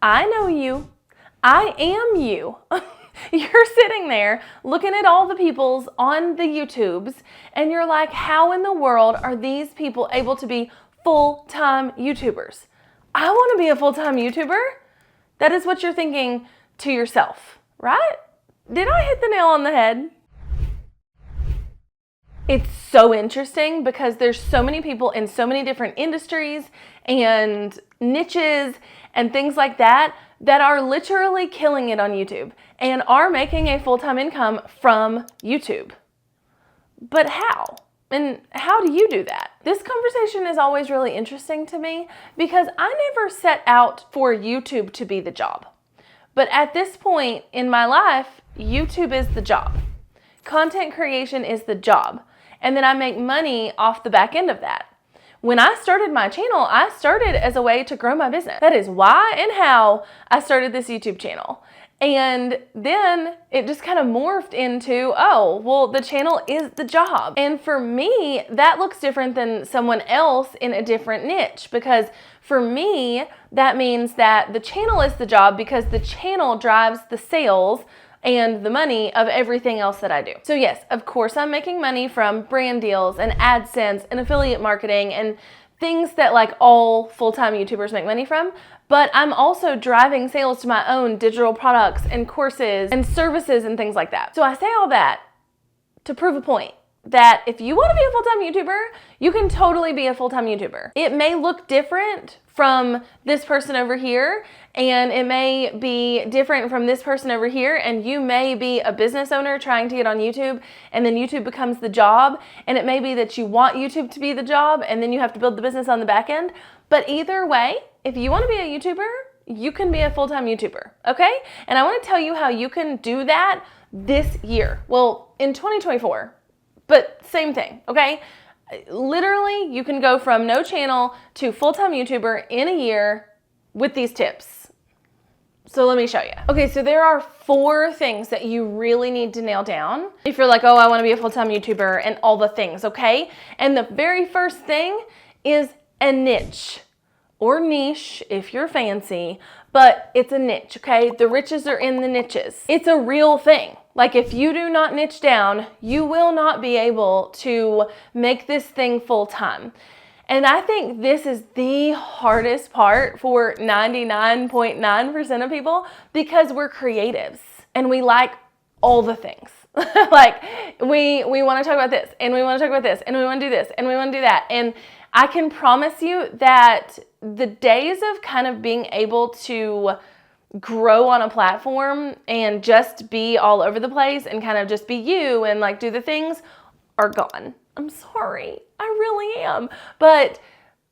I know you. I am you. You're sitting there looking at all the peoples on the YouTubes and you're like, how in the world are these people able to be full-time YouTubers? I want to be a full-time YouTuber. That is what you're thinking to yourself, right? Did I hit the nail on the head? It's so interesting because there's so many people in so many different industries and niches and things like that that are literally killing it on YouTube and are making a full-time income from YouTube. But how? And how do you do that? This conversation is always really interesting to me because I never set out for YouTube to be the job. But at this point in my life, YouTube is the job. Content creation is the job. And then I make money off the back end of that. When I started my channel, I started as a way to grow my business. That is why and how I started this YouTube channel. And then it just kind of morphed into, oh, well, the channel is the job. And for me, that looks different than someone else in a different niche, because for me, that means that the channel is the job because the channel drives the sales and the money of everything else that I do. So yes, of course I'm making money from brand deals and AdSense and affiliate marketing and things that like all full-time YouTubers make money from, but I'm also driving sales to my own digital products and courses and services and things like that. So I say all that to prove a point that if you want to be a full-time YouTuber, you can totally be a full-time YouTuber. It may look different from this person over here, and it may be different from this person over here, and you may be a business owner trying to get on YouTube, and then YouTube becomes the job, and it may be that you want YouTube to be the job, and then you have to build the business on the back end. But either way, if you want to be a YouTuber, you can be a full-time YouTuber, okay? And I want to tell you how you can do that this year. Well, in 2024, but same thing, okay? Literally, you can go from no channel to full-time YouTuber in a year with these tips. So let me show you. Okay, so there are 4 things that you really need to nail down if you're like, oh, I want to be a full-time YouTuber and all the things, okay? And the very first thing is a niche or niche if you're fancy, but it's a niche, okay? The riches are in the niches. It's a real thing. Like if you do not niche down, you will not be able to make this thing full time. And I think this is the hardest part for 99.9% of people because we're creatives and we like all the things. Like we want to talk about this and we want to talk about this and we want to do this and we want to do that. And I can promise you that the days of kind of being able to grow on a platform and just be all over the place and kind of just be you and like do the things are gone. I'm sorry, I really am. But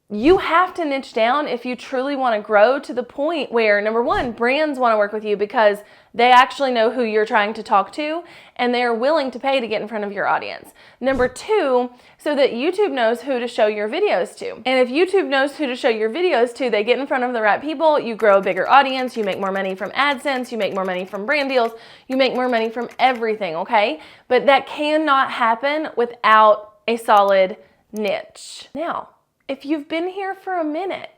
you have to niche down if you truly want to grow to the point where, number one, brands want to work with you because they actually know who you're trying to talk to and they are willing to pay to get in front of your audience. Number 2, so that YouTube knows who to show your videos to. And if YouTube knows who to show your videos to, they get in front of the right people, you grow a bigger audience, you make more money from AdSense, you make more money from brand deals, you make more money from everything, okay? But that cannot happen without a solid niche. Now, if you've been here for a minute,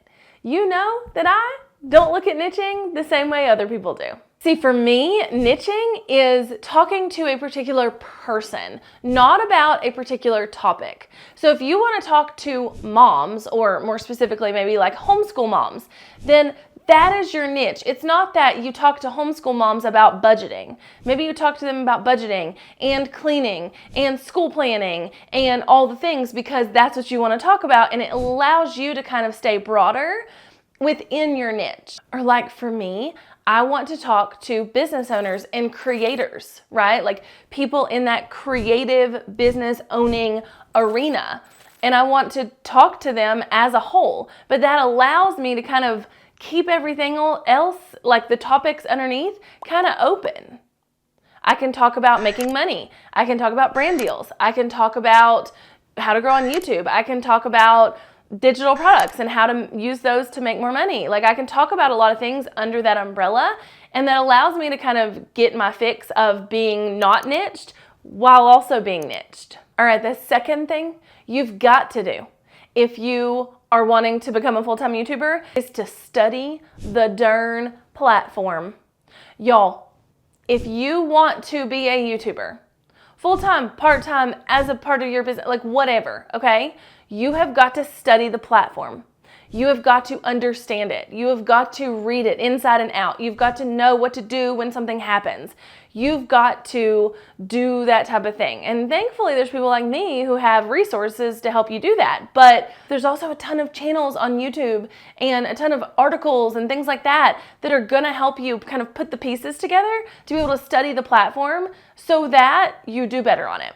you know that I don't look at niching the same way other people do. See, for me, niching is talking to a particular person, not about a particular topic. So if you want to talk to moms, or more specifically, maybe like homeschool moms, then that is your niche. It's not that you talk to homeschool moms about budgeting. Maybe you talk to them about budgeting and cleaning and school planning and all the things because that's what you want to talk about, and it allows you to kind of stay broader within your niche. Or like for me, I want to talk to business owners and creators, right? Like people in that creative business owning arena. And I want to talk to them as a whole, but that allows me to kind of keep everything else, like the topics underneath, kind of open. I can talk about making money. I can talk about brand deals. I can talk about how to grow on YouTube. I can talk about digital products and how to use those to make more money. Like I can talk about a lot of things under that umbrella, and that allows me to kind of get my fix of being not niched while also being niched. All right, the second thing you've got to do if you are wanting to become a full-time YouTuber is to study the darn platform. Y'all, if you want to be a YouTuber, full-time, part-time, as a part of your business, like whatever, okay? You have got to study the platform. You have got to understand it. You have got to read it inside and out. You've got to know what to do when something happens. You've got to do that type of thing. And thankfully, there's people like me who have resources to help you do that. But there's also a ton of channels on YouTube and a ton of articles and things like that that are gonna help you kind of put the pieces together to be able to study the platform so that you do better on it.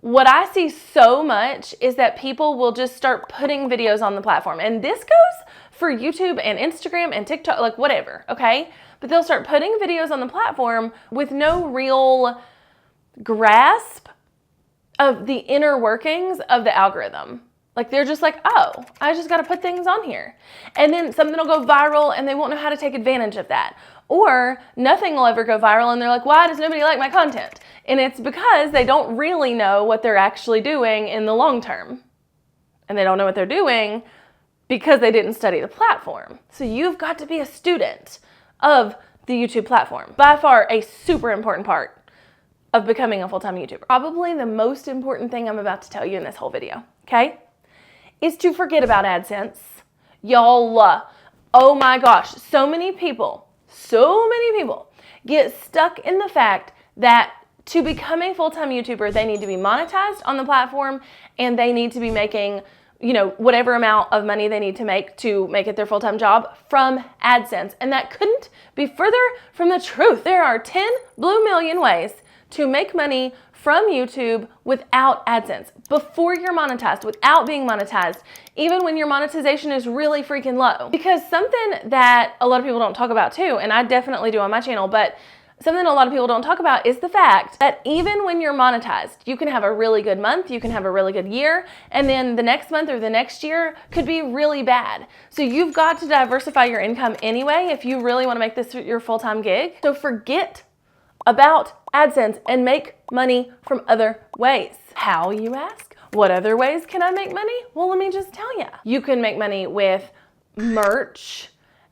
What I see so much is that people will just start putting videos on the platform. And this goes for YouTube and Instagram and TikTok, like whatever, okay? But they'll start putting videos on the platform with no real grasp of the inner workings of the algorithm. Like they're just like, oh, I just gotta put things on here. And then something will go viral and they won't know how to take advantage of that. Or nothing will ever go viral and they're like, why does nobody like my content? And it's because they don't really know what they're actually doing in the long term. And they don't know what they're doing because they didn't study the platform. So you've got to be a student of the YouTube platform. By far a super important part of becoming a full-time YouTuber. Probably the most important thing I'm about to tell you in this whole video, okay? Is to forget about AdSense. Y'all, oh my gosh, so many people get stuck in the fact that to become a full-time YouTuber, they need to be monetized on the platform and they need to be making, you know, whatever amount of money they need to make it their full-time job from AdSense. And that couldn't be further from the truth. There are 10 blue million ways to make money from YouTube without AdSense, before you're monetized, without being monetized, even when your monetization is really freaking low. Because something that a lot of people don't talk about too, and I definitely do on my channel, but something a lot of people don't talk about is the fact that even when you're monetized, you can have a really good month, you can have a really good year, and then the next month or the next year could be really bad. So you've got to diversify your income anyway if you really want to make this your full-time gig. So forget about AdSense and make money from other ways. How, you ask? What other ways can I make money? Well, let me just tell you. You can make money with merch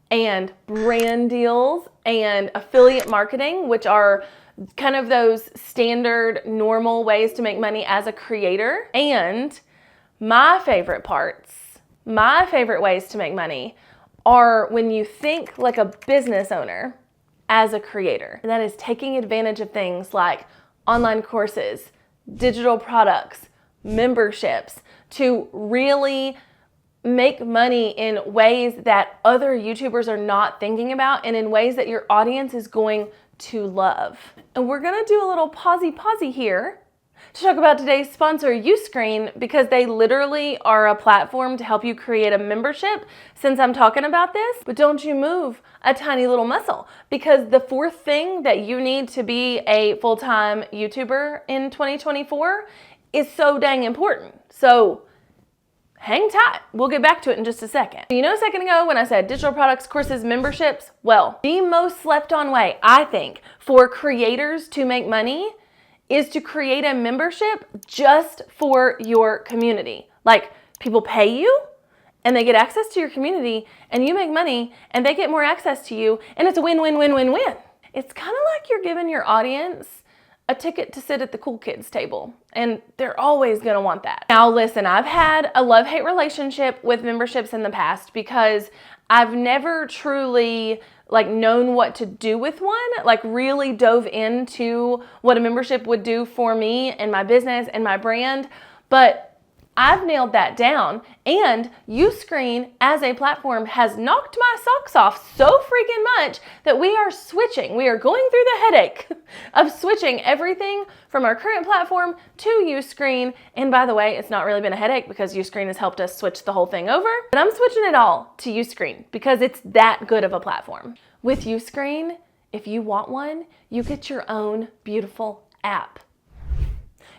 and brand deals and affiliate marketing, which are kind of those standard normal ways to make money as a creator. And my favorite ways to make money are when you think like a business owner as a creator. And that is taking advantage of things like online courses, digital products, memberships, to really make money in ways that other YouTubers are not thinking about and in ways that your audience is going to love. And we're gonna do a little pausey here to talk about today's sponsor, Uscreen, because they literally are a platform to help you create a membership since I'm talking about this. But don't you move a tiny little muscle, because the fourth thing that you need to be a full-time YouTuber in 2024 is so dang important. So hang tight. We'll get back to it in just a second. You know, a second ago when I said digital products, courses, memberships, well, the most slept on way, I think, for creators to make money is to create a membership just for your community. Like, people pay you and they get access to your community and you make money and they get more access to you, and it's a win-win-win-win-win. It's kind of like you're giving your audience a ticket to sit at the cool kids table, and they're always gonna want that. Now listen, I've had a love-hate relationship with memberships in the past because I've never truly known what to do with one, really dove into what a membership would do for me and my business and my brand. But I've nailed that down, and Uscreen as a platform has knocked my socks off so freaking much that we are switching. We are going through the headache of switching everything from our current platform to Uscreen. And by the way, it's not really been a headache because Uscreen has helped us switch the whole thing over. But I'm switching it all to Uscreen because it's that good of a platform. With Uscreen, if you want one, you get your own beautiful app.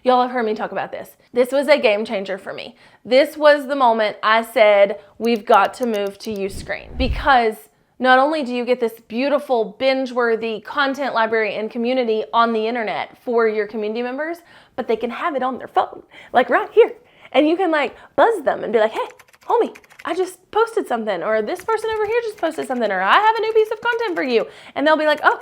Y'all have heard me talk about this. This was a game changer for me. This was the moment I said, we've got to move to Uscreen, because not only do you get this beautiful binge-worthy content library and community on the internet for your community members, but they can have it on their phone, right here. And you can buzz them and be like, hey, homie, I just posted something, or this person over here just posted something, or I have a new piece of content for you. And they'll be like, oh,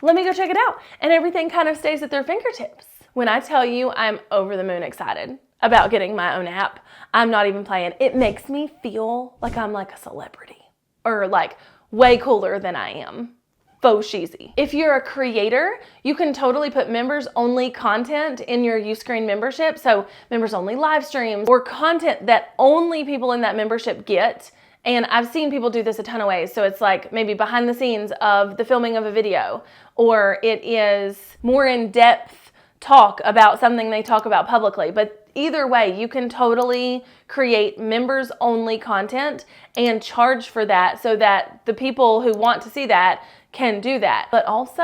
let me go check it out. And everything kind of stays at their fingertips. When I tell you I'm over the moon excited about getting my own app, I'm not even playing. It makes me feel like I'm like a celebrity, or like way cooler than I am. Faux cheesy. If you're a creator, you can totally put members only content in your Uscreen membership. So members only live streams or content that only people in that membership get. And I've seen people do this a ton of ways. So it's like maybe behind the scenes of the filming of a video, or it is more in-depth talk about something they talk about publicly. But either way, you can totally create members only content and charge for that so that the people who want to see that can do that. But also,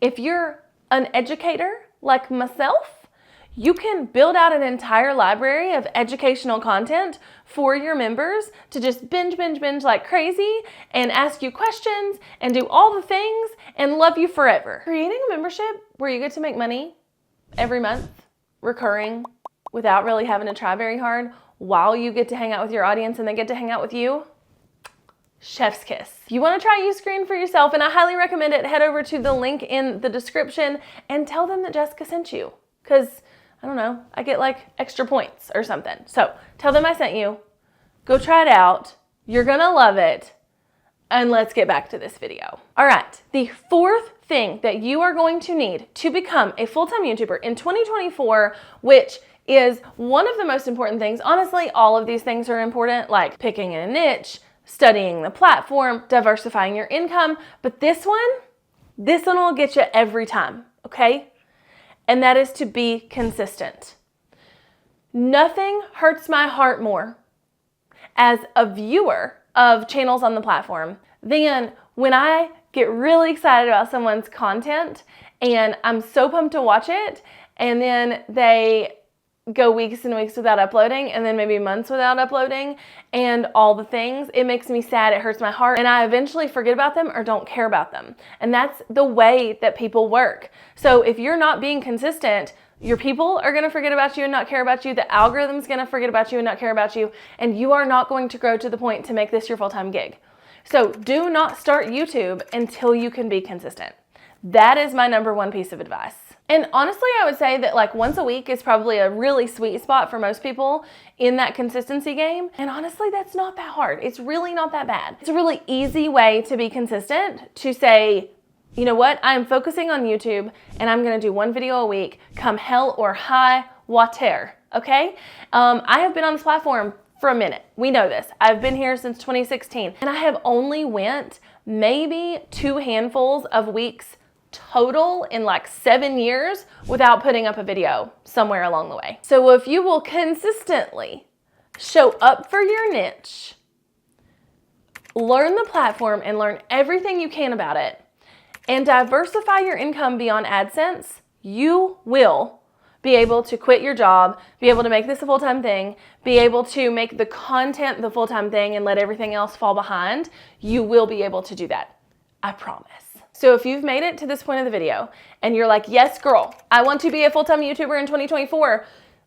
if you're an educator like myself, you can build out an entire library of educational content for your members to just binge like crazy and ask you questions and do all the things and love you forever. Creating a membership where you get to make money every month, recurring, without really having to try very hard, while you get to hang out with your audience and they get to hang out with you, chef's kiss. If you want to try Uscreen for yourself, and I highly recommend it, head over to the link in the description and tell them that Jessica sent you. Because, I don't know, I get like extra points or something. So tell them I sent you. Go try it out. You're going to love it. And let's get back to this video. All right, the fourth thing that you are going to need to become a full-time YouTuber in 2024, which is one of the most important things. Honestly, all of these things are important, like picking a niche, studying the platform, diversifying your income. But this one will get you every time, okay? And that is to be consistent. Nothing hurts my heart more as a viewer of channels on the platform than when I get really excited about someone's content and I'm so pumped to watch it, and then they go weeks and weeks without uploading, and then maybe months without uploading, and all the things. It makes me sad, it hurts my heart, and I eventually forget about them or don't care about them. And that's the way that people work. So if you're not being consistent, your people are going to forget about you and not care about you. The algorithm's going to forget about you and not care about you. And you are not going to grow to the point to make this your full-time gig. So do not start YouTube until you can be consistent. That is my number one piece of advice. And honestly, I would say that like once a week is probably a really sweet spot for most people in that consistency game. And honestly, that's not that hard. It's really not that bad. It's a really easy way to be consistent, to say, you know what, I'm focusing on YouTube and I'm gonna do one video a week, come hell or high water, okay? I have been on this platform for a minute. We know this. I've been here since 2016, and I have only went maybe 2 handfuls of weeks total in like 7 years without putting up a video somewhere along the way. So if you will consistently show up for your niche, learn the platform and learn everything you can about it, and diversify your income beyond AdSense, you will be able to quit your job, be able to make this a full-time thing, be able to make the content the full-time thing and let everything else fall behind. You will be able to do that. I promise. So if you've made it to this point of the video and you're like, yes, girl, I want to be a full-time YouTuber in 2024.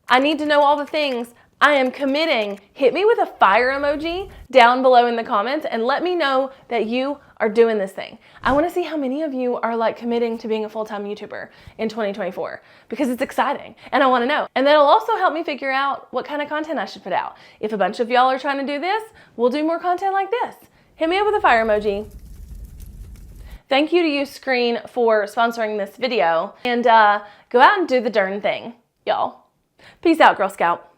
I need to know all the things. I am committing. Hit me with a fire emoji down below in the comments and let me know that you are doing this thing. I want to see how many of you are like committing to being a full-time YouTuber in 2024 because it's exciting and I want to know. And that'll also help me figure out what kind of content I should put out. If a bunch of y'all are trying to do this, we'll do more content like this. Hit me up with a fire emoji. Thank you to Uscreen for sponsoring this video, and go out and do the darn thing, y'all. Peace out, Girl Scout.